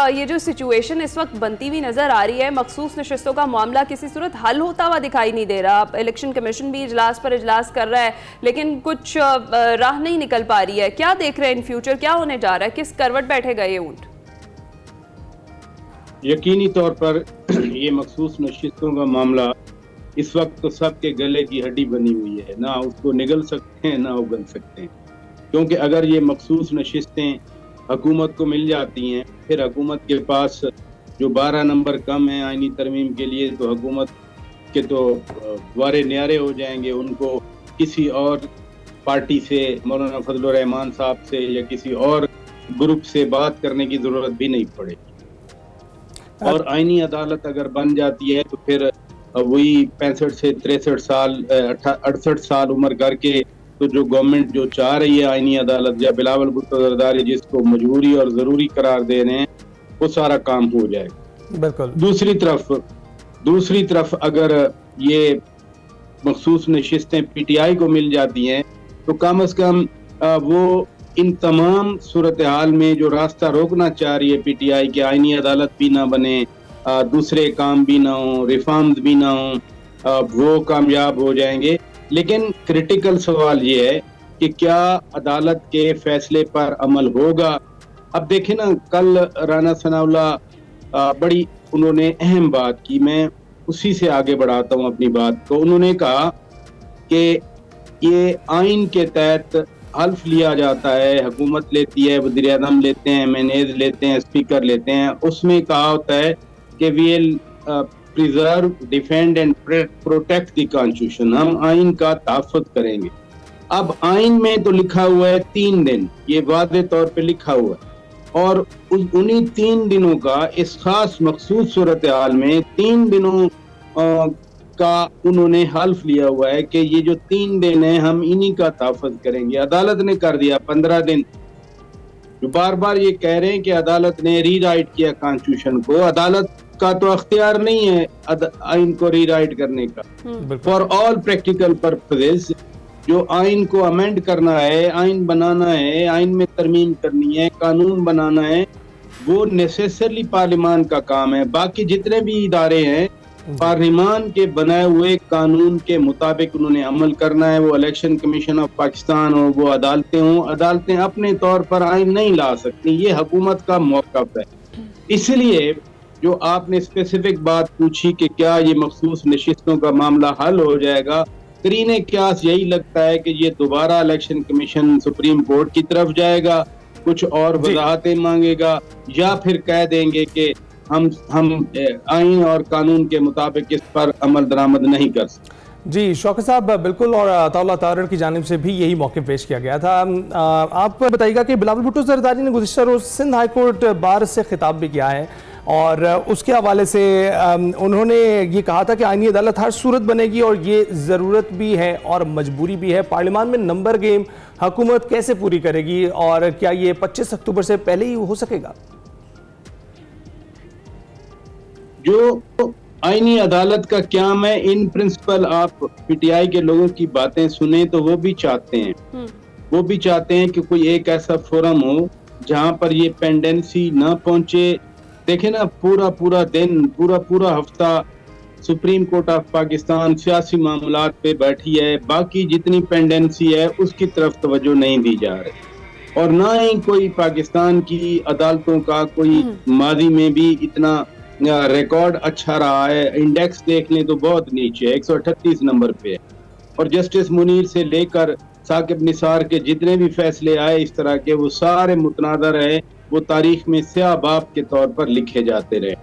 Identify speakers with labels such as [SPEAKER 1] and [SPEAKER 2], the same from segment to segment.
[SPEAKER 1] ये जो सिचुएशन इस वक्त बनती हुई नजर आ रही है, मखसूस नशिस्तों का मामला किसी सूरत हल होता हुआ दिखाई नहीं दे रहा। इलेक्शन कमीशन भी इजलास पर इजलास कर रहा है लेकिन कुछ राह नहीं निकल पा रही है। क्या देख रहे हैं इन फ्यूचर, क्या होने जा रहा है, किस करवट बैठेगा ये ऊंट?
[SPEAKER 2] यकीनी तौर पर ये मखसूस नशिस्तों का मामला इस वक्त तो सबके गले की हड्डी बनी हुई है, ना उसको निगल सकते हैं ना उगल सकते हैं। क्योंकि अगर ये मखसूस नशिस्तें हुकूमत को मिल जाती हैं, फिर हुकूमत के पास जो 12 नंबर कम है आईनी तरमीम के लिए, तो हुकूमत के तो द्वारे न्यारे हो जाएंगे। उनको किसी और पार्टी से, मौलाना फजलुर रहमान साहब से या किसी और ग्रुप से बात करने की जरूरत भी नहीं पड़ेगी। और आईनी अदालत अगर बन जाती है तो फिर वही 65 से 63 साल 68 साल उम्र करके तो जो गवर्नमेंट जो चाह रही है आईनी अदालत या बिलावल भुट्टो जरदारी जिसको मजबूरी और जरूरी करार दे रहे हैं, वो सारा काम हो जाएगा।
[SPEAKER 3] बिल्कुल।
[SPEAKER 2] दूसरी तरफ अगर ये मखसूस नशिस्तें पीटीआई को मिल जाती हैं तो कम से कम वो इन तमाम सूरत हाल में जो रास्ता रोकना चाह रही है पीटीआई के, आईनी अदालत भी ना बने, दूसरे काम भी ना हो, रिफॉर्म्स भी ना हो, वो कामयाब हो जाएंगे। लेकिन क्रिटिकल सवाल ये है कि क्या अदालत के फैसले पर अमल होगा। अब देखें ना, कल राना सनाउल्लाह बड़ी उन्होंने अहम बात की, मैं उसी से आगे बढ़ाता हूँ अपनी बात को। उन्होंने कहा कि ये आइन के तहत हल्फ लिया जाता है, हुकूमत लेती है, वज़ीर आज़म लेते हैं, एमएनएज लेते हैं, स्पीकर लेते हैं। उसमें कहा होता है कि we will preserve, defend and protect the constitution, हम आइन का तहफ़्फ़ुज़ करेंगे। अब आइन में तो लिखा हुआ है 3 दिन, ये वाज़े तौर पे लिखा हुआ है, और उन्हीं 3 दिनों का इस खास मखसूस सूरत हाल में 3 दिनों का उन्होंने हल्फ लिया हुआ है कि ये जो 3 दिन है हम इन्हीं का तहफ़्फ़ुज़ करेंगे। अदालत ने कर दिया 15 दिन। जो बार बार ये कह रहे हैं कि अदालत ने रीराइट किया कॉन्स्टिट्यूशन को, अदालत का तो अख्तियार नहीं है आइन को रीराइट करने का। फॉर ऑल प्रैक्टिकल पर्पसेस जो आइन को अमेंड करना है, आइन बनाना है, आइन में तरमीम करनी है, कानून बनाना है, वो नेसेसरली पार्लियामान का काम है। बाकी जितने भी इदारे हैं पार्लियामान के बनाए हुए कानून के मुताबिक उन्होंने अमल करना है। वो इलेक्शन कमीशन ऑफ पाकिस्तान हो, वो अदालतें हों, अदालतें अपने तौर पर आइन नहीं ला सकती, ये हुकूमत का मौक़िफ़ है। इसलिए जो आपने स्पेसिफिक बात पूछी कि क्या ये मखसूस नशिस्तों का मामला हल हो जाएगा, करीने क्यास यही लगता है कि ये दोबारा इलेक्शन कमीशन सुप्रीम कोर्ट की तरफ जाएगा, कुछ और वजाहतें मांगेगा, या फिर कह देंगे कि हम आइन और कानून के मुताबिक इस पर अमल दरामद नहीं कर सकते।
[SPEAKER 3] जी शौकत साहब, बिल्कुल, और अताउल्लाह तारड़ की जानिब से भी यही मौक़िफ़ पेश किया गया था। आप बताइएगा कि बिलावल भुट्टो जरदारी ने गुज़िश्ता रोज़ सिंध हाई कोर्ट बार से खिताब भी किया है और उसके हवाले से उन्होंने ये कहा था कि आईनी अदालत हर सूरत बनेगी और ये ज़रूरत भी है और मजबूरी भी है। पार्लियामान में नंबर गेम हुकूमत कैसे पूरी करेगी और क्या ये 25 अक्टूबर से पहले ही हो सकेगा?
[SPEAKER 2] जो आईनी अदालत का क्याम है, इन प्रिंसिपल आप पीटीआई के लोगों की बातें सुने तो वो भी चाहते हैं, वो भी चाहते हैं कि कोई एक ऐसा फोरम हो जहां पर ये पेंडेंसी ना पहुंचे। देखे ना, पूरा दिन, पूरा हफ्ता सुप्रीम कोर्ट ऑफ पाकिस्तान सियासी मामलात पे बैठी है, बाकी जितनी पेंडेंसी है उसकी तरफ तवज्जो नहीं दी जा रही, और ना ही कोई पाकिस्तान की अदालतों का कोई माजी में भी इतना रिकॉर्ड अच्छा रहा है। इंडेक्स देख लें तो बहुत नीचे है, 138 नंबर पे है, और जस्टिस मुनीर से लेकर साकिब निसार के जितने भी फैसले आए इस तरह के, वो सारे मुतनाज़र है, वो तारीख में स्याह बाब के तौर पर लिखे जाते रहे।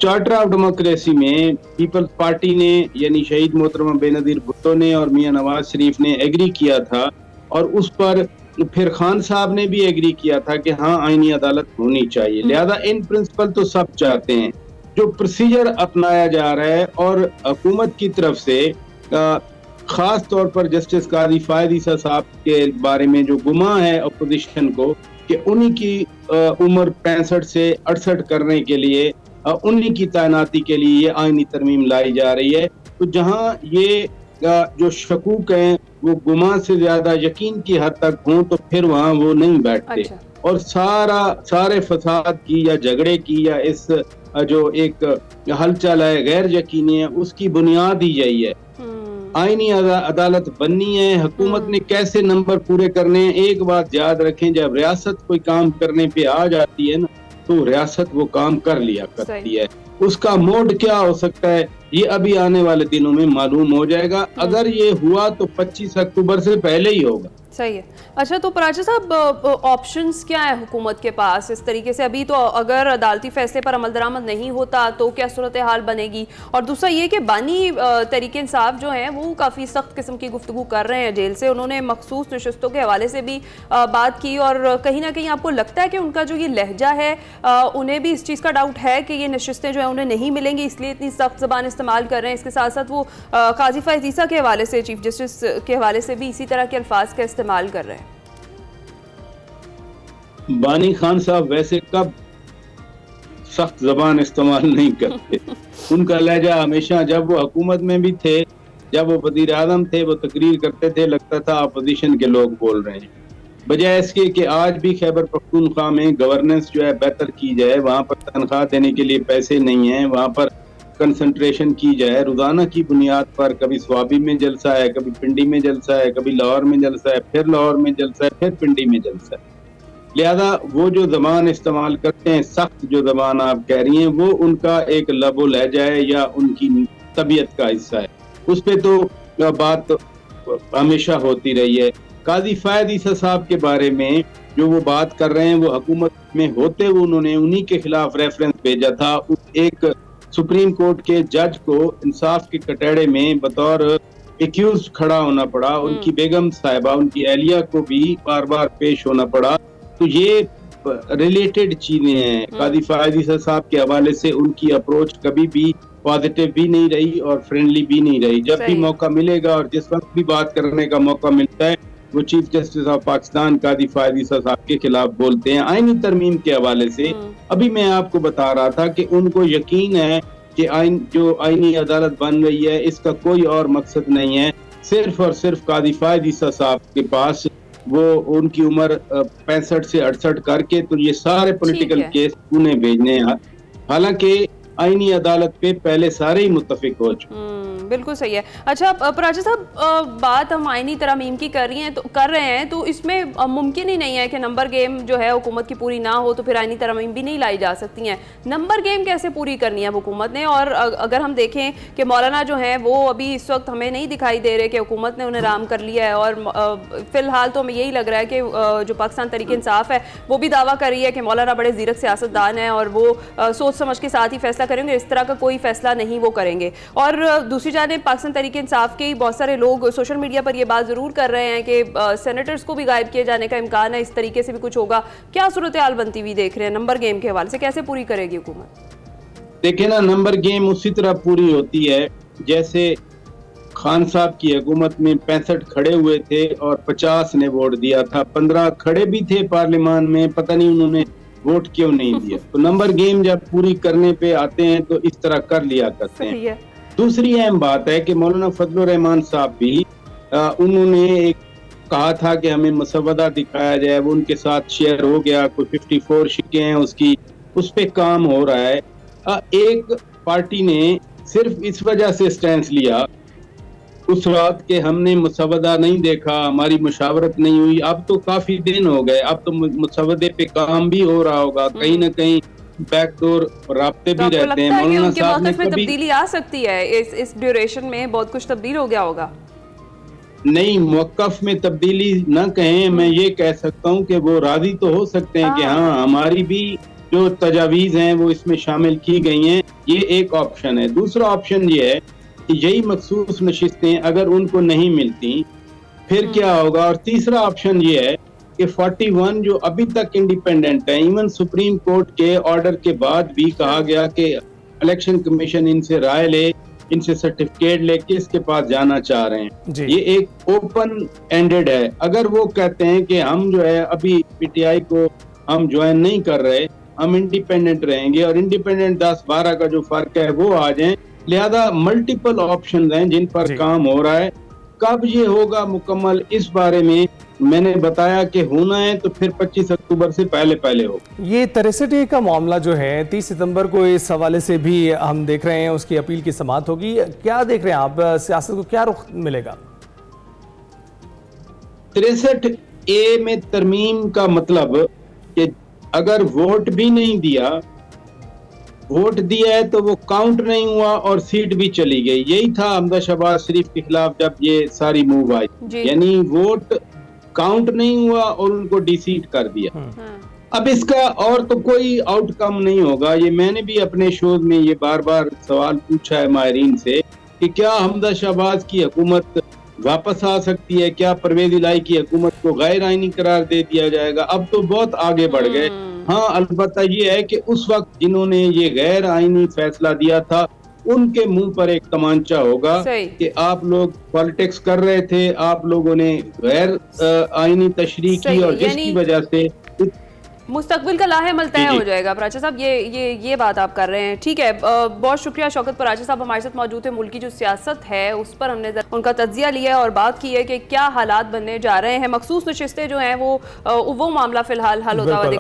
[SPEAKER 2] चार्टर ऑफ डेमोक्रेसी में पीपल्स पार्टी ने, यानी शहीद मोहतरमा बेनज़ीर भुट्टो ने और मियां नवाज शरीफ ने एग्री किया था, और उस पर फिर खान साहब ने भी एग्री किया था कि हाँ आईनी अदालत होनी चाहिए। लिहाजा इन प्रिंसिपल तो सब चाहते हैं। जो प्रोसीजर अपनाया जा रहा है और हुकूमत की तरफ से खास तौर पर जस्टिस काजी फायद ईसा साहब के बारे में जो गुमा है अपोजिशन को कि उन्हीं की उम्र 65 से 68 करने के लिए, उन्हीं की तैनाती के लिए ये आईनी तरमीम लाई जा रही है। तो जहाँ ये जो शकूक हैं वो गुमा से ज्यादा यकीन की हद तक हों तो फिर वहाँ वो नहीं बैठते। और सारे फसाद की या झगड़े की या इस जो एक हलचल है गैर यकीनी है, उसकी बुनियाद ही यही है। आईनी अदालत बननी है, हुकूमत ने कैसे नंबर पूरे करने हैं। एक बात याद रखें, जब रियासत कोई काम करने पे आ जाती है ना, तो रियासत वो काम कर लिया करती है। उसका मोड क्या हो सकता है ये अभी आने वाले दिनों में मालूम हो जाएगा। अगर ये हुआ तो 25 अक्टूबर से पहले ही होगा।
[SPEAKER 1] सही है। अच्छा, तो पराजा साहब, ऑप्शंस क्या है हुकूमत के पास इस तरीके से? अभी तो अगर अदालती फैसले पर अमल दरामद नहीं होता तो क्या सूरत हाल बनेगी? और दूसरा ये कि बानी तहरीक इंसाफ जो हैं वो काफ़ी सख्त किस्म की गुफ्तगू कर रहे हैं जेल से। उन्होंने मखसूस नशस्तों के हवाले से भी बात की, और कहीं ना कहीं आपको लगता है कि उनका जो ये लहजा है, उन्हें भी इस चीज़ का डाउट है कि ये नशस्तें जो है उन्हें नहीं मिलेंगी, इसलिए इतनी सख्त ज़बान इस्तेमाल कर रहे हैं। इसके साथ साथ वो काजी फैज़ ईसा के हवाले से, चीफ जस्टिस के हवाले से भी इसी तरह के अल्फाज का इस्तेमाल कर रहे हैं।
[SPEAKER 2] बानी खान साहब वैसे कब सख्त जबान इस्तेमाल नहीं करते। उनका लहजा हमेशा, जब वो हुकूमत में भी थे, जब वो वज़ीर आज़म थे, वो तकरीर करते थे, लगता था अपोजिशन के लोग बोल रहे हैं। बजाय इसके कि आज भी खैबर पख्तूनख्वा में गवर्नेंस जो है बेहतर की जाए, वहाँ पर तनख्वाह देने के लिए पैसे नहीं है, वहाँ पर कंसंट्रेशन की जाए, रोजाना की बुनियाद पर। कभी स्वाबी में जलसा है, कभी पिंडी में जलसा है, कभी लाहौर में जलसा है, फिर लाहौर में जलसा है, फिर पिंडी में जलसा है। लिहाजा वो जो जबान इस्तेमाल करते हैं, सख्त जो जबान आप कह रही हैं, वो उनका एक लबो लहजा है या उनकी तबीयत का हिस्सा है। उस पर तो बात हमेशा होती रही है। काजी फैज़ ईसा साहब के बारे में जो वो बात कर रहे हैं, वो हुकूमत में होते हुए उन्होंने उन्हीं के खिलाफ रेफरेंस भेजा था। एक सुप्रीम कोर्ट के जज को इंसाफ के कटहरे में बतौर एक्यूज खड़ा होना पड़ा। उनकी बेगम साहिबा, उनकी एहलिया को भी बार बार पेश होना पड़ा। तो ये रिलेटेड चीजें हैं। काजी फैज़ ईसा साहब के हवाले से उनकी अप्रोच कभी भी पॉजिटिव भी नहीं रही और फ्रेंडली भी नहीं रही। जब भी मौका मिलेगा और जिस वक्त भी बात करने का मौका मिलता है, वो चीफ जस्टिस ऑफ पाकिस्तान काजी फैज़ ईसा साहब के खिलाफ बोलते हैं। आईनी तरमीम के हवाले से अभी मैं आपको बता रहा था कि उनको यकीन है कि जो आईनी अदालत बन रही है, इसका कोई और मकसद नहीं है। सिर्फ और सिर्फ काजी फैज़ ईसा साहब के पास वो उनकी उम्र 65 से 68 करके तो ये सारे पॉलिटिकल केस उन्हें भेजने हैं। हालांकि आईनी अदालत पे पहले सारे ही मुत्तफिक हो चुके।
[SPEAKER 1] बिल्कुल सही है। अच्छा पराजा साहब, बात हम आईनी तरमीम की कर रहे हैं तो इसमें मुमकिन ही नहीं है कि नंबर गेम जो है हुकूमत की पूरी ना हो, तो फिर आईनी तरमीम भी नहीं लाई जा सकती हैं। नंबर गेम कैसे पूरी करनी है हुकूमत ने? और अगर हम देखें कि मौलाना जो है वो अभी इस वक्त हमें नहीं दिखाई दे रहे कि हुकूमत ने उन्हें राम कर लिया है, और फिलहाल तो हमें यही लग रहा है कि जो पाकिस्तान तहरीक इंसाफ है वो भी दावा कर रही है कि मौलाना बड़े ज़ीरक सियासतदान है और वो सोच समझ के साथ ही फैसला करेंगे, इस तरह का कोई फैसला नहीं वो करेंगे। और दूसरी जानिब पाकिस्तान तहरीक इंसाफ के बहुत सारे लोग सोशल मीडिया पर ये बात जरूर कर रहे हैं कि सेनेटर्स को भी गायब किए जाने का इम्कान है, इस तरीके से भी कुछ होगा। क्या सूरत हाल बनती हुई देख रहे हैं नंबर गेम के हवाले से? कैसे पूरी करेगी हुकूमत?
[SPEAKER 2] देखिए ना, नंबर गेम उसी तरह पूरी होती है जैसे खान साहब की हुकूमत में 65 खड़े हुए थे और 50 ने वोट दिया था। 15 खड़े भी थे पार्लियामान में, पता नहीं उन्होंने वोट क्यों नहीं दिया। तो नंबर गेम जब पूरी करने पे आते हैं तो इस तरह कर लिया करते हैं। दूसरी अहम बात है कि मौलाना फजलुर रहमान साहब भी उन्होंने एक कहा था कि हमें मसवदा दिखाया जाए, वो उनके साथ शेयर हो गया। कोई 54 शिक्के हैं उसकी, उस पे काम हो रहा है। एक पार्टी ने सिर्फ इस वजह से स्टैंड लिया उस रात के हमने मसवदा नहीं देखा, हमारी मुशावरत नहीं हुई। अब तो काफी दिन हो गए, अब तो मसवदे पे काम भी हो रहा होगा, कहीं ना कहीं बैकडोर राब्ते भी रहते हैं।
[SPEAKER 1] मौलाना साहब में तब्दीली आ सकती है इस ड्यूरेशन में, बहुत कुछ तब्दील हो गया होगा।
[SPEAKER 2] नहीं, मौकफ में तब्दीली ना कहें, मैं ये कह सकता हूँ कि वो राजी तो हो सकते हैं कि हाँ हमारी भी जो तजावीज हैं वो इसमें शामिल की गई हैं। ये एक ऑप्शन है। दूसरा ऑप्शन ये है कि यही मखसूस नशिस्तें अगर उनको नहीं मिलती फिर क्या होगा। और तीसरा ऑप्शन ये है कि 41 जो अभी तक इंडिपेंडेंट है, इवन सुप्रीम कोर्ट के ऑर्डर के बाद भी कहा गया कि इलेक्शन कमीशन इनसे राय ले, इनसे सर्टिफिकेट ले, किसके पास जाना चाह रहे हैं। ये एक ओपन एंडेड है। अगर वो कहते हैं कि हम जो है अभी पीटीआई को हम ज्वाइन नहीं कर रहे, हम इंडिपेंडेंट रहेंगे, और इंडिपेंडेंट 10-12 का जो फर्क है वो आ जाए। लिहाजा मल्टीपल ऑप्शंस हैं जिन पर काम हो रहा है। कब ये होगा मुकम्मल, इस बारे में मैंने बताया कि होना है तो फिर 25 अक्टूबर से पहले पहले हो।
[SPEAKER 3] ये 63A का मामला जो है 30 सितंबर को इस हवाले से भी हम देख रहे हैं उसकी अपील की समाअत होगी। क्या देख रहे हैं आप, सियासत को क्या रुख मिलेगा?
[SPEAKER 2] 63A में तरमीम का मतलब कि अगर वोट भी नहीं दिया, वोट दिया है तो वो काउंट नहीं हुआ और सीट भी चली गई। यही था हमदा शहबाज शरीफ के खिलाफ जब ये सारी मूव आई, यानी वोट काउंट नहीं हुआ और उनको डिसीट कर दिया। अब इसका और तो कोई आउटकम नहीं होगा। ये मैंने भी अपने शोज में ये बार बार सवाल पूछा है माहिरीन से कि क्या हमदा शहबाज की हुकूमत वापस आ सकती है, क्या परवेज इलाही की हुकूमत को गैर आईनी करार दे दिया जाएगा। अब तो बहुत आगे बढ़ गए। हाँ, अलबत्ता ये है कि उस वक्त जिन्होंने ये गैर आईनी फैसला दिया था उनके मुंह पर एक तमांचा होगा कि आप लोग पॉलिटिक्स कर रहे थे, आप लोगों ने गैर आईनी तशरीह की और जिसकी वजह से
[SPEAKER 1] मुस्तकबिल का लाहेमल तय हो जाएगा। पराचा साहब ये बात आप कर रहे हैं, ठीक है। बहुत शुक्रिया शौकत पराचा साहब हमारे साथ मौजूद है। मुल्क की जो सियासत है उस पर हमने उनका तज्जिया लिया और बात की है कि क्या हालात बनने जा रहे हैं। मखसूस नशिस्तें जो हैं वो मामला फिलहाल हल होता हुआ